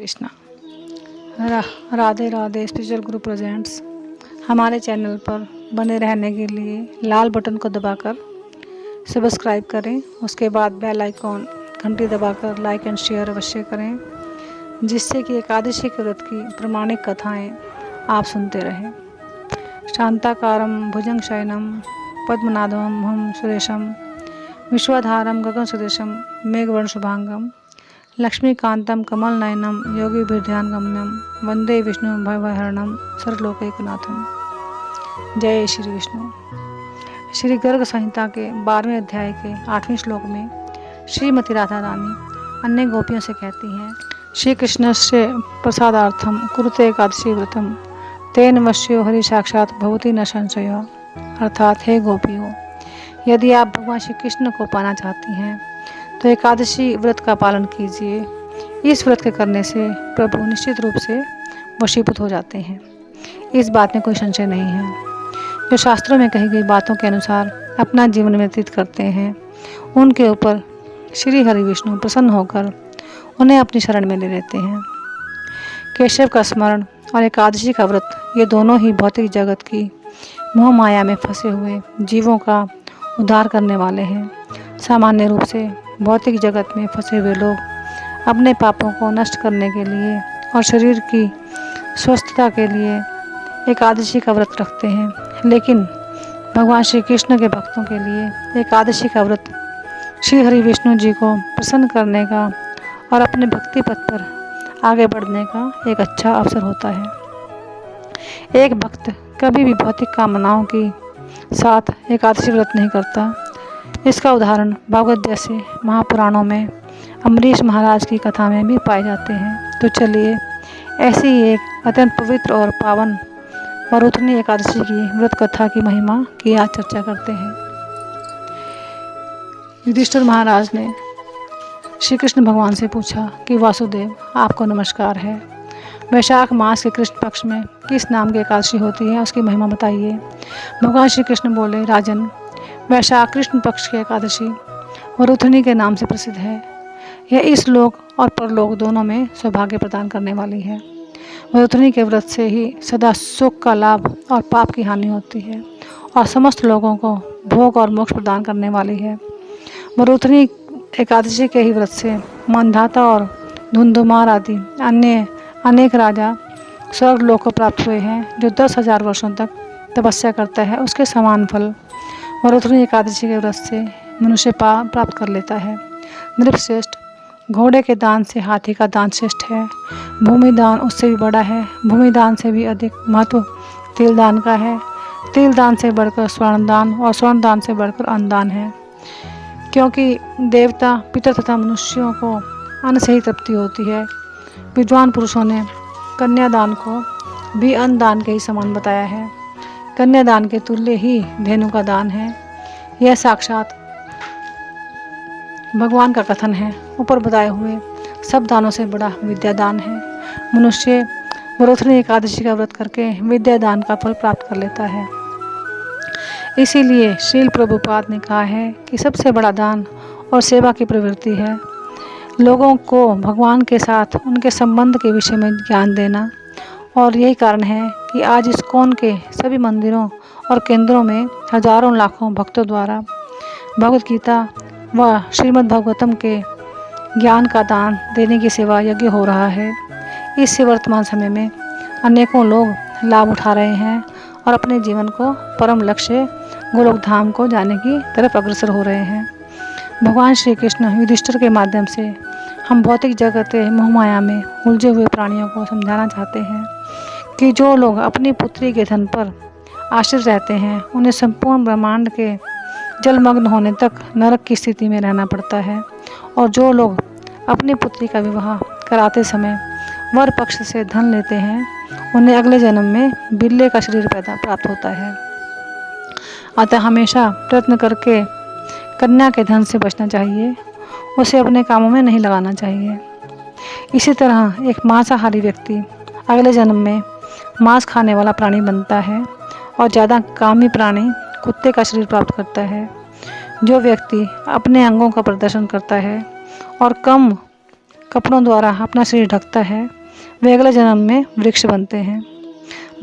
Krishna. Radhe Radhe spiritual गुरु presents. हमारे channel पर बने रहने के लिए लाल बटन को दबाकर सब्सक्राइब करें, उसके बाद बेल आइकॉन घंटी दबाकर लाइक एंड शेयर अवश्य करें, जिससे कि एकादशी के व्रत की प्रमाणिक कथाएं आप सुनते रहें। शांताकारं भुजंगशयनं पद्मनाभं हम सुरेशं विश्वाधारं गगनसदृशं मेघवर्ण शुभांगं लक्ष्मीकांतं कमलनयनं योगिभिर्ध्यानगम्यं वंदे विष्णु भवहरणं सर्वलोकैकनाथं। जय श्री विष्णु। श्री गर्ग संहिता के 12वें अध्याय के 8वें श्लोक में श्रीमती राधा रानी अन्य गोपियों से कहती हैं, श्री कृष्ण से प्रसादार्थम कुरुते एकादशी व्रतम तेन वश्यो हरि साक्षात भवति न संशय। अर्थात हे गोपियों, यदि आप भगवान श्री कृष्ण को पाना चाहती हैं तो एकादशी व्रत का पालन कीजिए। इस व्रत के करने से प्रभु निश्चित रूप से वशीभूत हो जाते हैं, इस बात में कोई संशय नहीं है। जो शास्त्रों में कही गई बातों के अनुसार अपना जीवन व्यतीत करते हैं, उनके ऊपर श्री हरि विष्णु प्रसन्न होकर उन्हें अपनी शरण में ले लेते हैं। केशव का स्मरण और एकादशी का व्रत, ये दोनों ही भौतिक जगत की मोह माया में फंसे हुए जीवों का उद्धार करने वाले हैं। सामान्य रूप से भौतिक जगत में फंसे हुए लोग अपने पापों को नष्ट करने के लिए और शरीर की स्वस्थता के लिए एकादशी का व्रत रखते हैं, लेकिन भगवान श्री कृष्ण के भक्तों के लिए एकादशी का व्रत श्री हरि विष्णु जी को प्रसन्न करने का और अपने भक्ति पथ पर आगे बढ़ने का एक अच्छा अवसर होता है। एक भक्त कभी भी भौतिक कामनाओं के साथ एकादशी व्रत नहीं करता। इसका उदाहरण भागवत जैसे महापुराणों में अम्बरीश महाराज की कथा में भी पाए जाते हैं। तो चलिए ऐसी ही एक अत्यंत पवित्र और पावन वरुथनी एकादशी की व्रत कथा की महिमा की आज चर्चा करते हैं। युधिष्ठिर महाराज ने श्री कृष्ण भगवान से पूछा कि वासुदेव, आपको नमस्कार है। वैशाख मास के कृष्ण पक्ष में किस नाम की एकादशी होती है, उसकी महिमा बताइए। भगवान श्री कृष्ण बोले, राजन, वैशाख कृष्ण पक्ष की एकादशी वरुथनी के नाम से प्रसिद्ध है। यह इस लोक और परलोक दोनों में सौभाग्य प्रदान करने वाली है। वरुथनी के व्रत से ही सदा सुख का लाभ और पाप की हानि होती है और समस्त लोगों को भोग और मोक्ष प्रदान करने वाली है। वरुथनी एकादशी के ही व्रत से मानधाता और धुंधुमार आदि अन्य अनेक राजा स्वर्ग लोक को प्राप्त हुए हैं। जो 10,000 वर्षों तक तपस्या करता है, उसके समान फल वरुथनी एकादशी के व्रत से मनुष्य प्राप्त कर लेता है। नृपश्रेष्ठ, घोड़े के दान से हाथी का दान श्रेष्ठ है। भूमि दान उससे भी बड़ा है। भूमि दान से भी अधिक महत्व तिल दान का है। तिल दान से बढ़कर स्वर्ण दान और स्वर्ण दान से बढ़कर अन्न दान है, क्योंकि देवता, पितर तथा मनुष्यों को अन्न से ही तृप्ति होती है। विद्वान पुरुषों ने कन्यादान को भी अन्न दान के ही समान बताया है। कन्यादान के तुल्य ही धेनु का दान है। यह साक्षात भगवान का कथन है। ऊपर बताए हुए सब दानों से बड़ा विद्यादान है। मनुष्य वरुथनी एकादशी का व्रत करके विद्यादान का फल प्राप्त कर लेता है। इसीलिए श्रील प्रभुपाद ने कहा है कि सबसे बड़ा दान और सेवा की प्रवृत्ति है लोगों को भगवान के साथ उनके संबंध के विषय में ज्ञान देना। और यही कारण है कि आज इस्कॉन के सभी मंदिरों और केंद्रों में हजारों लाखों भक्तों द्वारा भगवद गीता व श्रीमद् भागवतम के ज्ञान का दान देने की सेवा यज्ञ हो रहा है। इससे वर्तमान समय में अनेकों लोग लाभ उठा रहे हैं और अपने जीवन को परम लक्ष्य गोलोक धाम को जाने की तरफ अग्रसर हो रहे हैं। भगवान श्री कृष्ण युधिष्ठिर के माध्यम से हम भौतिक जगत मोहमाया में उलझे हुए प्राणियों को समझाना चाहते हैं कि जो लोग अपनी पुत्री के धन पर आश्रित रहते हैं, उन्हें संपूर्ण ब्रह्मांड के जलमग्न होने तक नरक की स्थिति में रहना पड़ता है। और जो लोग अपनी पुत्री का विवाह कराते समय वर पक्ष से धन लेते हैं, उन्हें अगले जन्म में बिल्ले का शरीर प्राप्त होता है। अतः हमेशा प्रयत्न करके कन्या के धन से बचना चाहिए, उसे अपने कामों में नहीं लगाना चाहिए। इसी तरह एक मांसाहारी व्यक्ति अगले जन्म में मांस खाने वाला प्राणी बनता है और ज़्यादा कामी प्राणी कुत्ते का शरीर प्राप्त करता है। जो व्यक्ति अपने अंगों का प्रदर्शन करता है और कम कपड़ों द्वारा अपना शरीर ढकता है वे अगले जन्म में वृक्ष बनते हैं।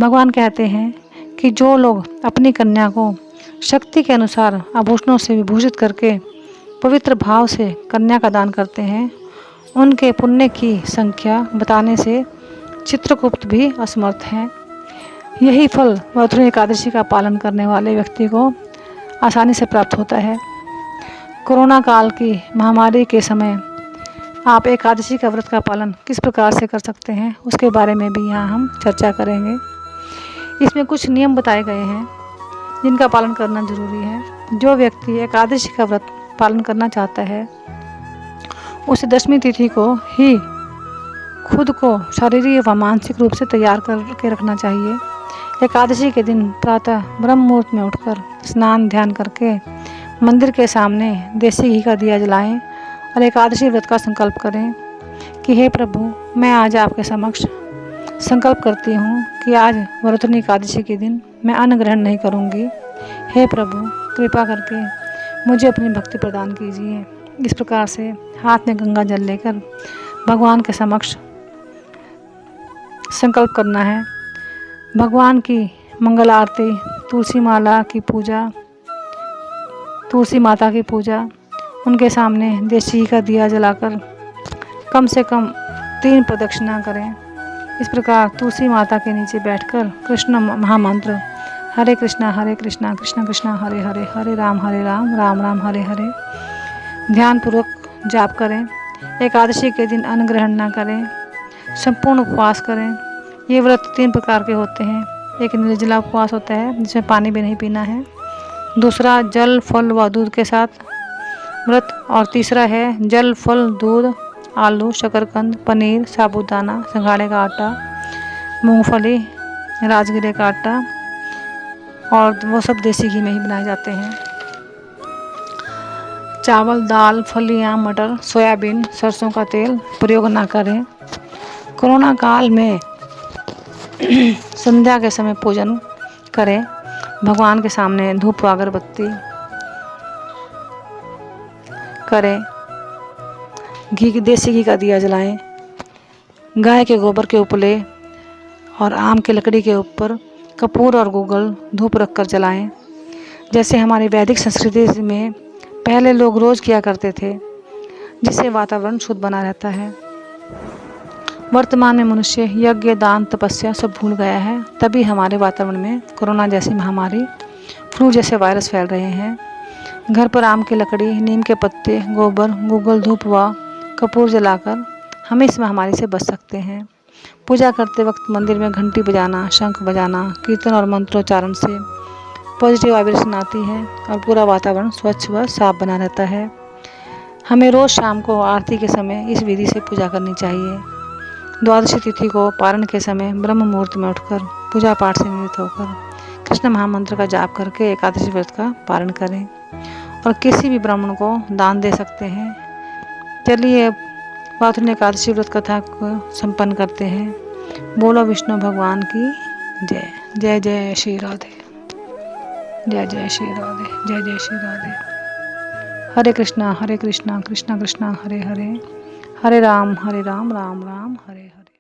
भगवान कहते हैं कि जो लोग अपनी कन्या को शक्ति के अनुसार आभूषणों से विभूषित करके पवित्र भाव से कन्या का दान करते हैं, उनके पुण्य की संख्या बताने से चित्रगुप्त भी असमर्थ हैं। यही फल वरुणी एकादशी का पालन करने वाले व्यक्ति को आसानी से प्राप्त होता है। कोरोना काल की महामारी के समय आप एकादशी का व्रत का पालन किस प्रकार से कर सकते हैं, उसके बारे में भी यहाँ हम चर्चा करेंगे। इसमें कुछ नियम बताए गए हैं जिनका पालन करना जरूरी है। जो व्यक्ति एकादशी का व्रत पालन करना चाहता है उसे दशमी तिथि को ही खुद को शारीरिक व मानसिक रूप से तैयार करके रखना चाहिए। एकादशी के दिन प्रातः ब्रह्म मुहूर्त में उठकर स्नान ध्यान करके मंदिर के सामने देसी घी का दिया जलाएं और एकादशी व्रत का संकल्प करें कि हे प्रभु, मैं आज आपके समक्ष संकल्प करती हूँ कि आज वरुणी एकादशी के दिन मैं अन्न ग्रहण नहीं करूँगी। हे प्रभु, कृपा करके मुझे अपनी भक्ति प्रदान कीजिए। इस प्रकार से हाथ में गंगा जल लेकर भगवान के समक्ष संकल्प करना है। भगवान की मंगल आरती, तुलसी माला की पूजा, तुलसी माता की पूजा, उनके सामने देसी घी का दिया जलाकर कम से कम 3 प्रदक्षिणा करें। इस प्रकार तुलसी माता के नीचे बैठकर कृष्ण महामंत्र हरे कृष्णा कृष्ण कृष्ण हरे हरे, हरे राम राम राम हरे हरे ध्यानपूर्वक जाप करें। एकादशी के दिन अन्न ग्रहण न करें, संपूर्ण उपवास करें। ये व्रत 3 प्रकार के होते हैं। एक निर्जला उपवास होता है जिसमें पानी भी नहीं पीना है, दूसरा जल फल व दूध के साथ व्रत, और तीसरा है जल फल दूध आलू शकरकंद पनीर साबूदाना सिंघाड़े का आटा मूंगफली राजगिरे का आटा, और वो सब देसी घी में ही बनाए जाते हैं। चावल दाल फलियां मटर सोयाबीन सरसों का तेल प्रयोग ना करें। कोरोना काल में संध्या के समय पूजन करें। भगवान के सामने धूप अगरबत्ती करें, देसी घी का दिया जलाएं, गाय के गोबर के उपले और आम की लकड़ी के ऊपर कपूर और गूगल धूप रखकर जलाएं, जैसे हमारी वैदिक संस्कृति में पहले लोग रोज किया करते थे, जिससे वातावरण शुद्ध बना रहता है। वर्तमान में मनुष्य यज्ञ दान तपस्या सब भूल गया है, तभी हमारे वातावरण में कोरोना जैसी महामारी फ्लू जैसे वायरस फैल रहे हैं। घर पर आम की लकड़ी नीम के पत्ते गोबर गूगल धूप व कपूर जलाकर हम इस महामारी से बच सकते हैं। पूजा करते वक्त मंदिर में घंटी बजाना शंख बजाना कीर्तन और मंत्रोच्चारण से पॉजिटिव वाइब्रेशन आती है और पूरा वातावरण स्वच्छ व साफ बना रहता है। हमें रोज़ शाम को आरती के समय इस विधि से पूजा करनी चाहिए। द्वादशी तिथि को पारण के समय ब्रह्म मुहूर्त में उठकर पूजा पाठ से निवृत्त होकर कृष्ण महामंत्र का जाप करके एकादशी व्रत का पारण करें और किसी भी ब्राह्मण को दान दे सकते हैं। चलिए वरुणी एकादशी व्रत कथा को संपन्न करते हैं। बोलो विष्णु भगवान की जय। जय जय श्री राधे, जय जय श्री राधे, जय जय श्री राधे। हरे कृष्णा कृष्ण कृष्ण हरे हरे, हरे राम राम राम हरे हरे।